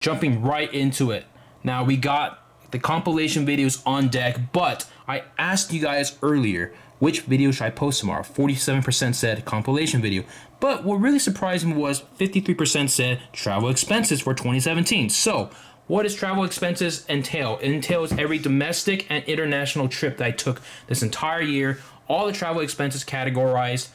jumping right into it. Now we got the compilation videos on deck, but I asked you guys earlier which video should I post tomorrow. 47% said compilation video, but what really surprised me was 53% said travel expenses for 2017. So what does travel expenses entail? It entails every domestic and international trip that I took this entire year, all the travel expenses categorized,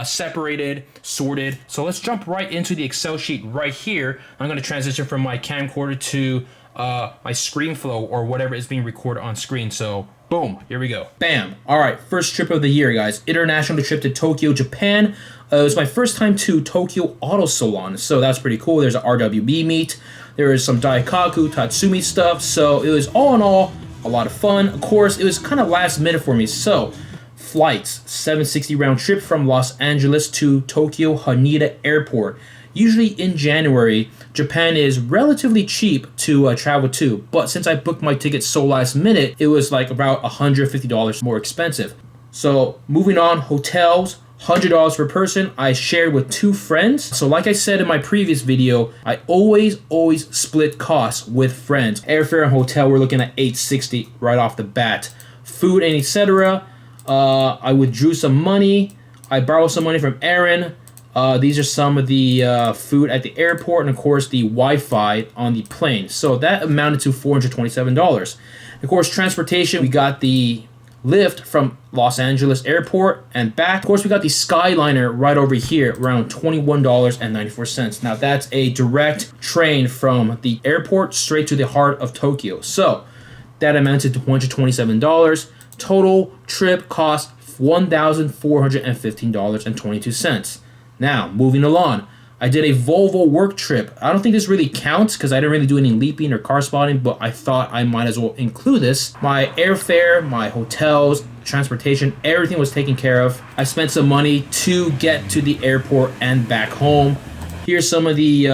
separated, sorted. So let's jump right into the Excel sheet right here. I'm going to transition from my camcorder to my ScreenFlow or whatever is being recorded on screen. So boom, here we go. Bam. All right, first trip of the year, guys. International trip to Tokyo, Japan. It was my first time to Tokyo Auto Salon, so that's pretty cool. There's an RWB meet. There is some Daikaku, Tatsumi stuff. So it was all in all a lot of fun. Of course, it was kind of last minute for me. So flights, 760 round trip from Los Angeles to Tokyo Haneda Airport. Usually in January, Japan is relatively cheap to travel to, but since I booked my ticket so last minute, it was like about $150 more expensive. So moving on, hotels, $100 per person. I shared with 2 friends. So like I said in my previous video, I always split costs with friends. Airfare and hotel, we're looking at $860 right off the bat. Food and etc. I withdrew some money. I borrowed some money from Aaron. These are some of the food at the airport, and of course the Wi-Fi on the plane. So that amounted to $427. Of course, transportation, we got the Lyft from Los Angeles Airport and back. Of course, we got the Skyliner right over here, around $21.94. Now that's a direct train from the airport straight to the heart of Tokyo. So that amounted to $127. Total trip cost $1,415.22. Now, moving along, I did a Volvo work trip. I don't think this really counts because I didn't really do any leaping or car spotting, but I thought I might as well include this. My airfare, my hotels, transportation, everything was taken care of. I spent some money to get to the airport and back home. Here's some of the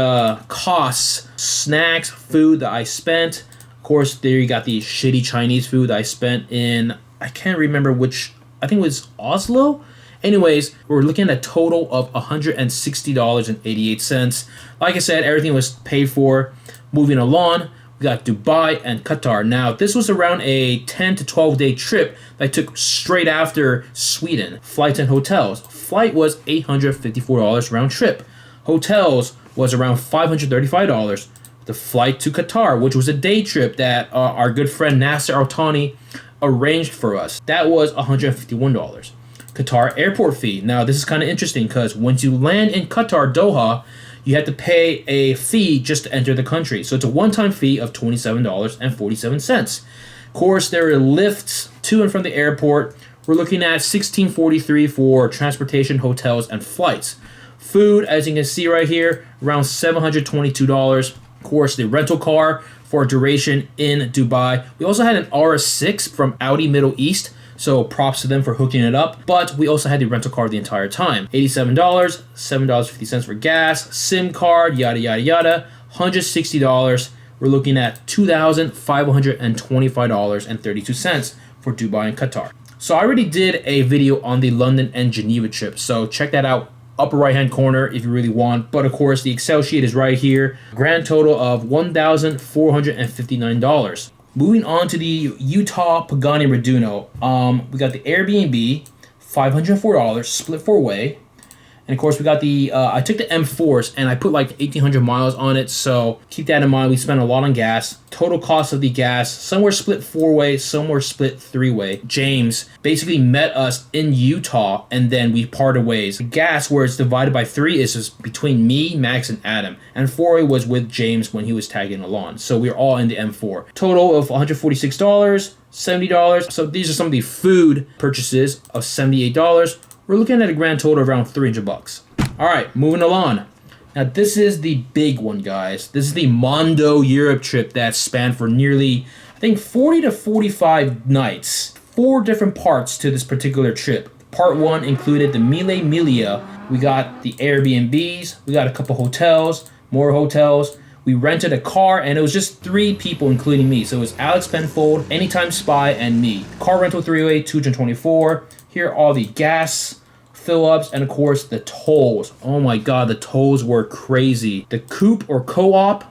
costs, snacks, food that I spent. Of course, there you got the shitty Chinese food that I spent in, I can't remember which, I think it was Oslo? Anyways, we're looking at a total of $160.88. Like I said, everything was paid for. Moving along, we got Dubai and Qatar. Now, this was around a 10 to 12 day trip that I took straight after Sweden. Flights and hotels. Flight was $854 round trip. Hotels was around $535. The flight to Qatar, which was a day trip that our good friend Nasser Altani arranged for us, that was $151. Qatar airport fee. Now, this is kind of interesting because once you land in Qatar, Doha, you have to pay a fee just to enter the country. So it's a one-time fee of $27.47. Of course, there are lifts to and from the airport. We're looking at $16.43 for transportation, hotels, and flights. Food, as you can see right here, around $722. Of course, the rental car for duration in Dubai. We also had an RS6 from Audi Middle East. So props to them for hooking it up. But we also had the rental car the entire time. $87, $7.50 for gas, SIM card, yada, yada, yada. $160. We're looking at $2,525.32 for Dubai and Qatar. So I already did a video on the London and Geneva trip. So check that out. Upper right hand corner if you really want. But of course, the Excel sheet is right here. Grand total of $1,459. Moving on to the Utah Pagani Raduno, we got the Airbnb, $504, split 4-way. And of course, we got the, I took the M4s and I put like 1,800 miles on it. So keep that in mind. We spent a lot on gas. Total cost of the gas, some were split 4-way, some were split 3-way. James basically met us in Utah and then we parted ways. The gas, where it's divided by 3, is just between me, Max, and Adam. And 4-way was with James when he was tagging along. So we were all in the M4. Total of $146, $70. So these are some of the food purchases of $78. We're looking at a grand total of around $300. All right, moving along. Now, this is the big one, guys. This is the Mondo Europe trip that spanned for nearly, I think, 40 to 45 nights. 4 different parts to this particular trip. Part 1 included the Mille Miglia. We got the Airbnbs. We got a couple hotels, more hotels. We rented a car, and it was just 3 people, including me. So it was Alex Penfold, Anytime Spy, and me. Car rental 3-way, $224. Here are all the gas fill-ups, and of course the tolls. Oh my god, the tolls were crazy. The coupe or co-op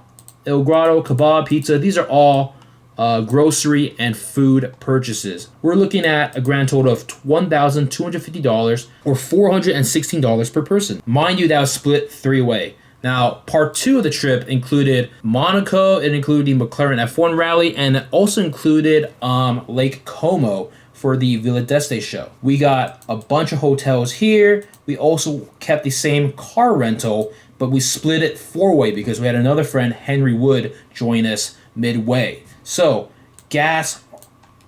El Grotto, kebab, pizza. These are all grocery and food purchases. We're looking at a grand total of $1,250 or $416 per person. Mind you, that was split three-way. Now, part two of the trip included Monaco, it included the McLaren F1 rally, and it also included Lake Como for the Villa d'Este show. We got a bunch of hotels here. We also kept the same car rental, but we split it four-way because we had another friend, Henry Wood, join us midway. So, gas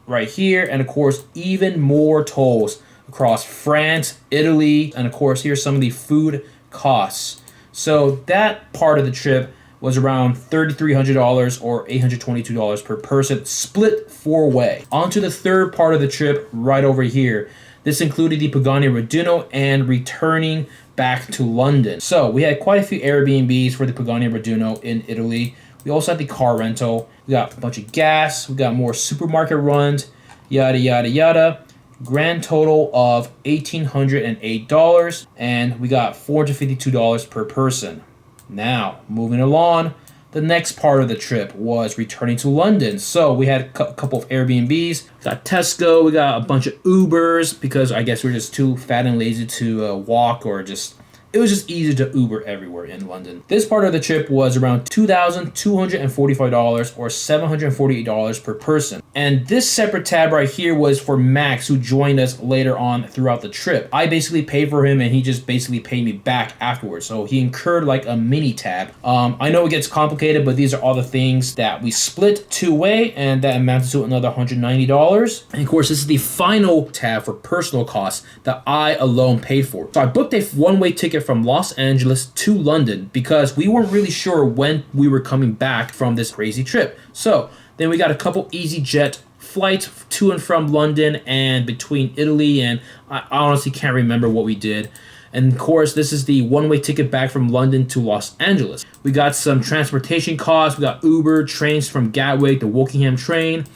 right here, and of course, even more tolls across France, Italy, and of course, here's some of the food costs. So that part of the trip was around $3,300 or $822 per person, split four-way. On to the third part of the trip right over here. This included the Pagani Raduno and returning back to London. So we had quite a few Airbnbs for the Pagani Raduno in Italy. We also had the car rental. We got a bunch of gas. We got more supermarket runs, yada, yada, yada. Grand total of $1,808, and we got $452 per person. Now, moving along, the next part of the trip was returning to London. So we had a couple of Airbnbs. We got Tesco. We got a bunch of Ubers because I guess we were just too fat and lazy to walk, or just it was just easy to Uber everywhere in London. This part of the trip was around $2,245 or $748 per person. And this separate tab right here was for Max, who joined us later on throughout the trip. I basically paid for him and he just basically paid me back afterwards. So he incurred like a mini tab. I know it gets complicated, but these are all the things that we split two-way, and that amounted to another $190. And of course, this is the final tab for personal costs that I alone paid for. So I booked a one-way ticket from Los Angeles to London because we weren't really sure when we were coming back from this crazy trip. So then we got a couple EasyJet flights to and from London and between Italy, and I honestly can't remember what we did. And of course, this is the one-way ticket back from London to Los Angeles. We got some transportation costs. We got Uber, trains from Gatwick, the Wokingham train.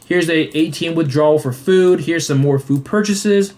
Here's the ATM withdrawal for food. Here's some more food purchases.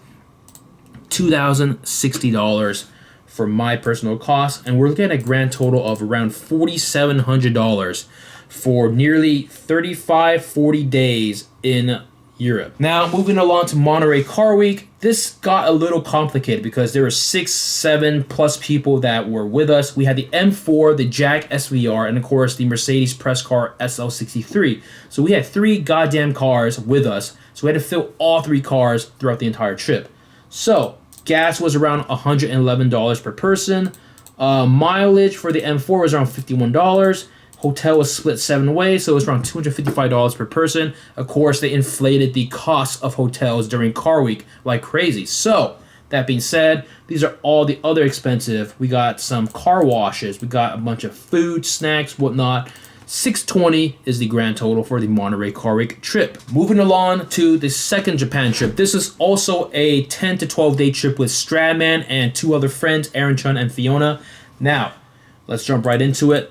$2,060 for my personal costs, and we're looking at a grand total of around $4,700 for nearly 40 days in Europe. Now, moving along to Monterey Car Week, this got a little complicated because there were 6-7 plus people that were with us. We had the M4, the Jag SVR, and of course the Mercedes press car SL63. So we had 3 goddamn cars with us, so we had to fill all 3 cars throughout the entire trip. So gas was around $111 per person. Mileage for the M4 was around $51. Hotel was split 7 ways, so it was around $255 per person. Of course, they inflated the cost of hotels during Car Week like crazy. So, that being said, these are all the other expensive. We got some car washes. We got a bunch of food, snacks, whatnot. $620 is the grand total for the Monterey Car Week trip. Moving along to the second Japan trip. This is also a 10 to 12 day trip with Stradman and 2 other friends, Aaron Chun and Fiona. Now, let's jump right into it.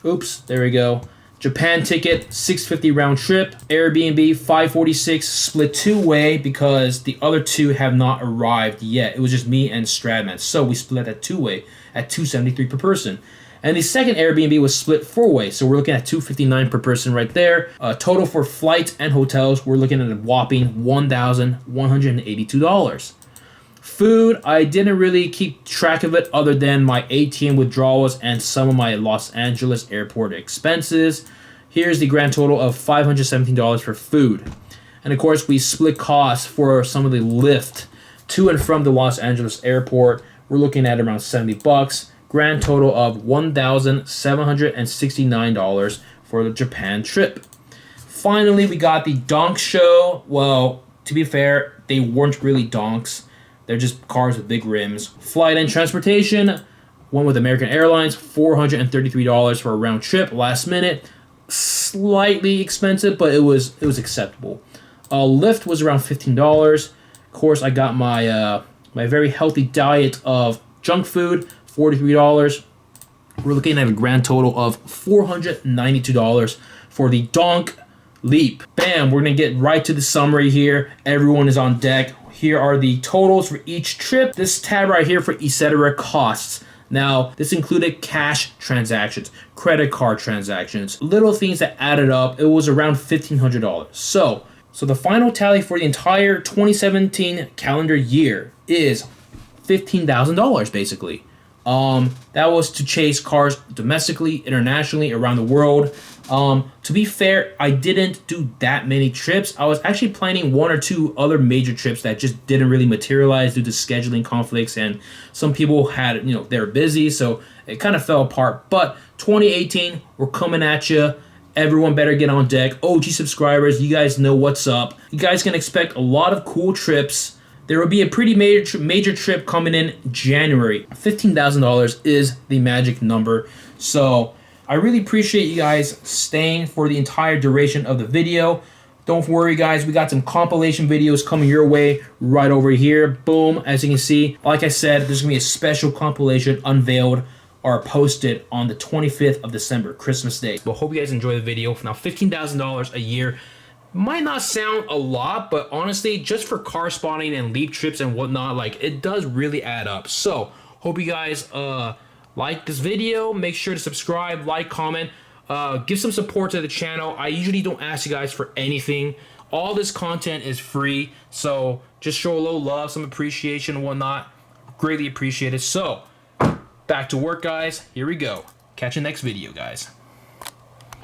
Oops, there we go. Japan ticket, $650 round trip. Airbnb, $546, split 2-way because the other 2 have not arrived yet. It was just me and Stradman. So we split that 2-way at $273 per person. And the second Airbnb was split 4-way, so we're looking at $259 per person right there. Total for flights and hotels, we're looking at a whopping $1,182. Food, I didn't really keep track of it other than my ATM withdrawals and some of my Los Angeles airport expenses. Here's the grand total of $517 for food. And of course, we split costs for some of the Lyft to and from the Los Angeles airport. We're looking at around $70. Grand total of $1,769 for the Japan trip. Finally, we got the donk show. Well, to be fair, they weren't really donks. They're just cars with big rims. Flight and transportation, one with American Airlines, $433 for a round trip, last minute. Slightly expensive, but it was acceptable. Lyft was around $15. Of course, I got my my very healthy diet of junk food, $43. We're looking at a grand total of $492 for the Donk Leap. Bam, we're going to get right to the summary here. Everyone is on deck. Here are the totals for each trip. This tab right here for etc. costs. Now, this included cash transactions, credit card transactions, little things that added up. It was around $1,500. So the final tally for the entire 2017 calendar year is $15,000 basically. That was to chase cars domestically, internationally, around the world. To be fair, I didn't do that many trips. I was actually planning 1 or 2 other major trips that just didn't really materialize due to scheduling conflicts, and some people had, they were busy, so it kind of fell apart. But 2018, we're coming at you. Everyone better get on deck. OG subscribers, you guys know what's up. You guys can expect a lot of cool trips. There will be a pretty major trip coming in January. $15,000 is the magic number. So I really appreciate you guys staying for the entire duration of the video. Don't worry, guys. We got some compilation videos coming your way right over here. Boom. As you can see, like I said, there's going to be a special compilation unveiled or posted on the 25th of December, Christmas Day. Well, hope you guys enjoy the video. Now, $15,000 a year might not sound a lot, but honestly, just for car spotting and leap trips and whatnot, like, it does really add up. So, hope you guys like this video. Make sure to subscribe, like, comment, give some support to the channel. I usually don't ask you guys for anything. All this content is free, so just show a little love, some appreciation and whatnot. Greatly appreciate it. So, back to work, guys. Here we go. Catch you next video, guys.